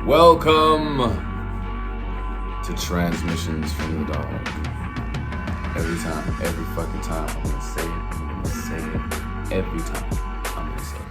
Welcome to Transmissions from the Dog. Every fucking time, I'm gonna say it. Every time, I'm gonna say it.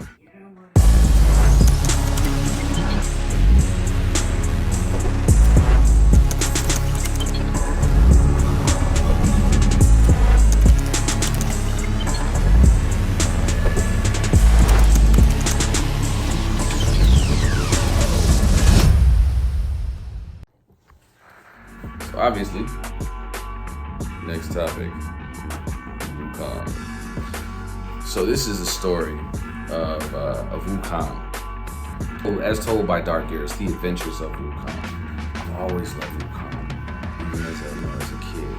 Obviously, next topic, Wukong. So this is a story of Wukong, as told by Dark Years, the adventures of Wukong. I've always loved Wukong, even as a kid.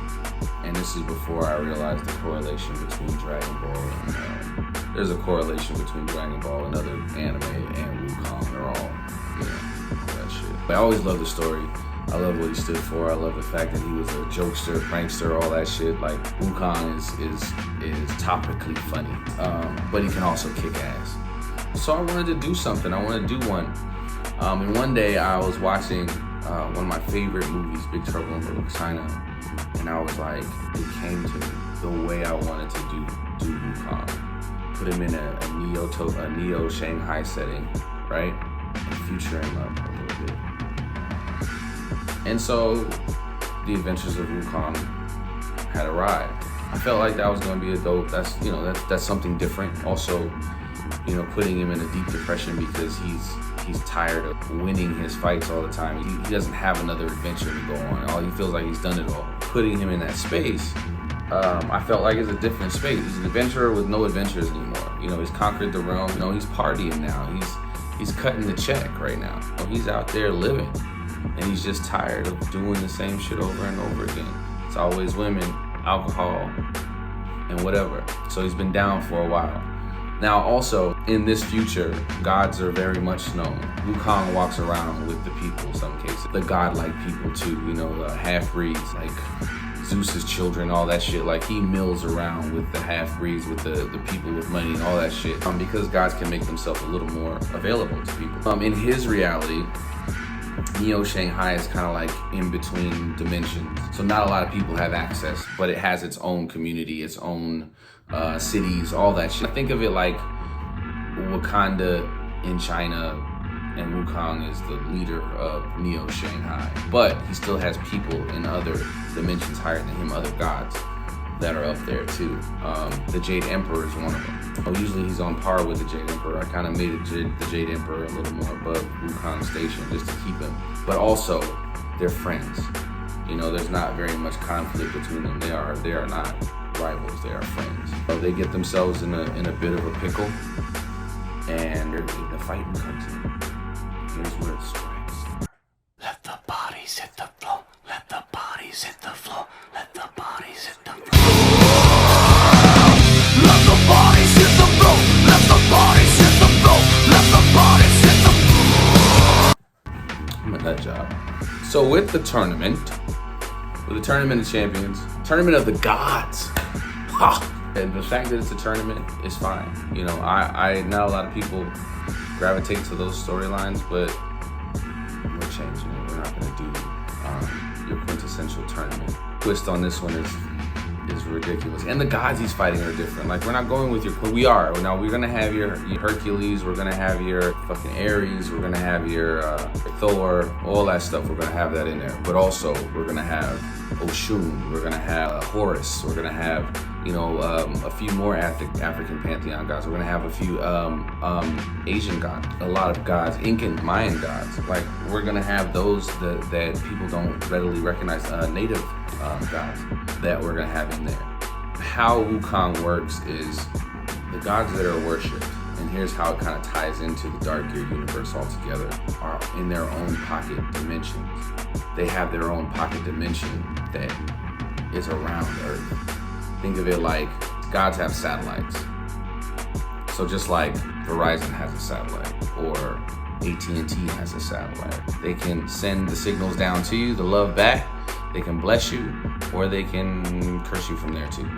And this is before I realized the correlation between Dragon Ball and there's a correlation between Dragon Ball and other anime and Wukong. They're all, all that shit. But I always loved the story. I love what he stood for. I love the fact that he was a jokester, prankster, all that shit. Like, Wukong is topically funny, but he can also kick ass. So I wanted to do something. I wanted to do one. And one day I was watching one of my favorite movies, Big Trouble in Little China, and I was like, it came to me the way I wanted to do Wukong. Put him in a Neo Shanghai setting, right? And future him up a little bit. And so, the Adventures of Wukong had arrived. I felt like that was going to be a dope. That's something different. Also, putting him in a deep depression because he's tired of winning his fights all the time. He doesn't have another adventure to go on. He feels like he's done it all. Putting him in that space, I felt like it's a different space. He's an adventurer with no adventures anymore. He's conquered the realm. He's partying now. He's cutting the check right now. He's out there living. And he's just tired of doing the same shit over and over again. It's always women, alcohol, and whatever. So he's been down for a while. Now also, in this future, gods are very much known. Wukong walks around with the people in some cases. The godlike people too, the half-breeds, like Zeus's children, all that shit. Like, he mills around with the half-breeds, with the people with money and all that shit. Because gods can make themselves a little more available to people. In his reality, Neo Shanghai is kind of like in between dimensions. So not a lot of people have access, but it has its own community, its own cities, all that shit. I think of it like Wakanda in China, and Wukong is the leader of Neo Shanghai. But he still has people in other dimensions higher than him, other gods that are up there too. The Jade Emperor is one of them. Usually he's on par with the Jade Emperor. I kind of made the Jade Emperor a little more above Wukong Station just to keep him. But also, they're friends. There's not very much conflict between them. They are not rivals. They are friends. So they get themselves in a bit of a pickle, and the fighting comes in. Here's where it strikes. Let the bodies hit the floor. Let the bodies hit the floor. Let the bodies hit the floor. Let the bodies hit the floor. Let the bodies hit the floor. Let the bodies hit the floor. I'm a nut job. So with the tournament of champions, tournament of the gods, and the fact that it's a tournament is fine. I not a lot of people gravitate to those storylines, but we're changing it. We're not going to do your quintessential tournament. Twist on this one is ridiculous. And the gods he's fighting are different. Like, we're not going with we are. Now, we're going to have your Hercules, we're going to have your fucking Ares, we're going to have your Thor, all that stuff, we're going to have that in there. But also, we're going to have Oshun, we're going to have Horus, we're going to have, a few more African pantheon gods. We're going to have a few Asian gods, a lot of gods, Incan, Mayan gods. Like, we're going to have those that people don't readily recognize, native gods that we're going to have in there. How Wukong works is the gods that are worshipped, and here's how it kind of ties into the Dark Year universe altogether, are in their own pocket dimensions. They have their own pocket dimension that is around Earth. Think of it like gods have satellites. So just like Verizon has a satellite, or AT&T has a satellite, they can send the signals down to you, the love back. They can bless you, or they can curse you from there too.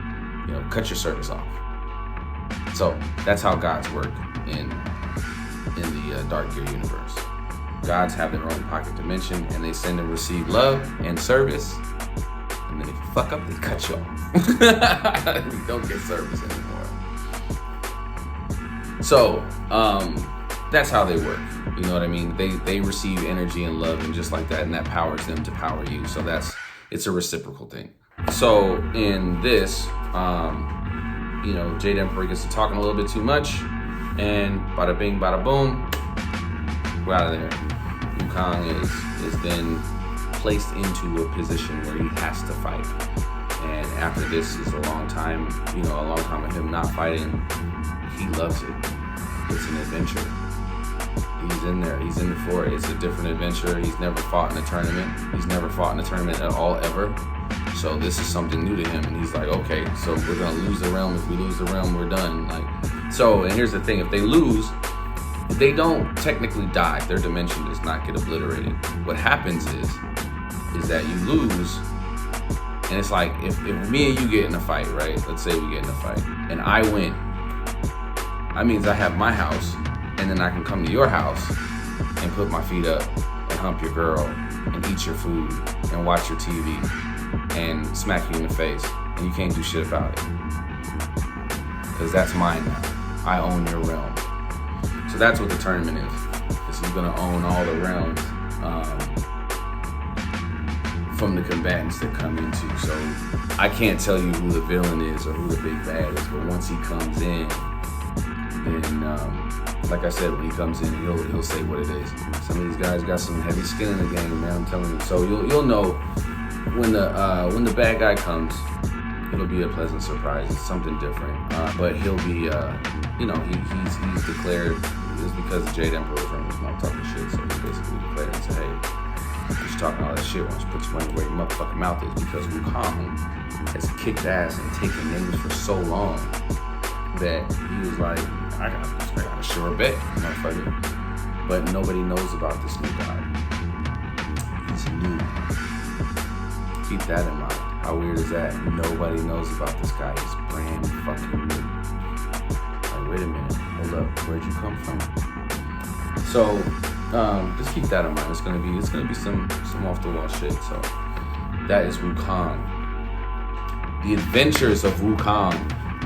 Cut your service off. So that's how gods work in the Dark Year universe. gods have their own pocket dimension, and they send and receive love and service. And then if you fuck up, they cut you off. You don't get service anymore. So that's how they work. You know what I mean? They receive energy and love, and just like that, and that powers them to power you. So it's a reciprocal thing. So in this, you know, Jade Emperor gets to talking a little bit too much, and bada bing, bada boom, we're out of there. Wukong is then placed into a position where he has to fight. And after this is a long time of him not fighting. He loves it. It's an adventure. He's in there. He's in for it. It's a different adventure. He's never fought in a tournament. He's never fought in a tournament at all, ever. So this is something new to him, and he's like, okay, so we're gonna lose the realm. If we lose the realm, we're done. And here's the thing: if they lose, they don't technically die. Their dimension does not get obliterated. What happens is that you lose, and it's like if me and you get in a fight, right? Let's say we get in a fight, and I win. That means I have my house, and then I can come to your house and put my feet up and hump your girl and eat your food and watch your TV and smack you in the face, and you can't do shit about it because that's mine now. I own your realm. So that's what the tournament is. He's gonna own all the realms from the combatants that come into. So I can't tell you who the villain is or who the big bad is, but once he comes in, then like I said, when he comes in, he'll say what it is. Some of these guys got some heavy skin in the game, man. I'm telling you. So you'll know when the bad guy comes. It'll be a pleasant surprise. It's something different, but he'll be, he's declared. It's because the Jade Emperor was running his mouth talking shit. So he basically declared and said, hey, you're talking all that shit. Why don't you put your money where your motherfucking mouth is? Because Wukong has kicked ass and taken names for so long that he was like, I got a sure bet, motherfucker. But nobody knows about this new guy. He's new. Keep that in mind. How weird is that? Nobody knows about this guy. He's brand fucking new. Like, wait a minute. Hold up. Where'd you come from? So, just keep that in mind. It's gonna be some off the wall shit. So, that is Wukong. The Adventures of Wukong.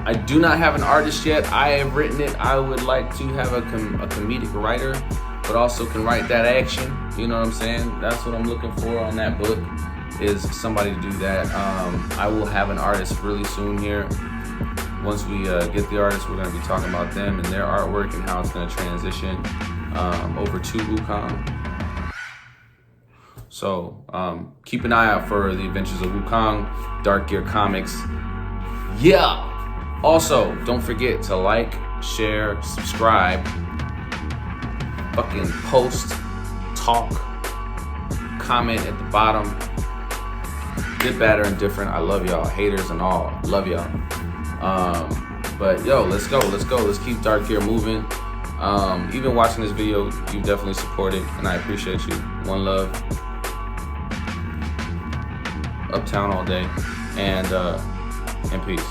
I do not have an artist yet. I have written it. I would like to have a comedic writer, but also can write that action. You know what I'm saying? That's what I'm looking for on that book, is somebody to do that. I will have an artist really soon here. Once we get the artist, we're going to be talking about them and their artwork and how it's going to transition over to Wukong. So keep an eye out for the Adventures of Wukong, Dark Gear Comics. Yeah! Also, don't forget to like, share, subscribe, fucking post, talk, comment at the bottom. Good, bad, or indifferent. I love y'all. Haters and all. Love y'all. But yo, let's go. Let's keep Dark Gear moving. Even watching this video, you definitely support it, and I appreciate you. One love. Uptown all day. And peace.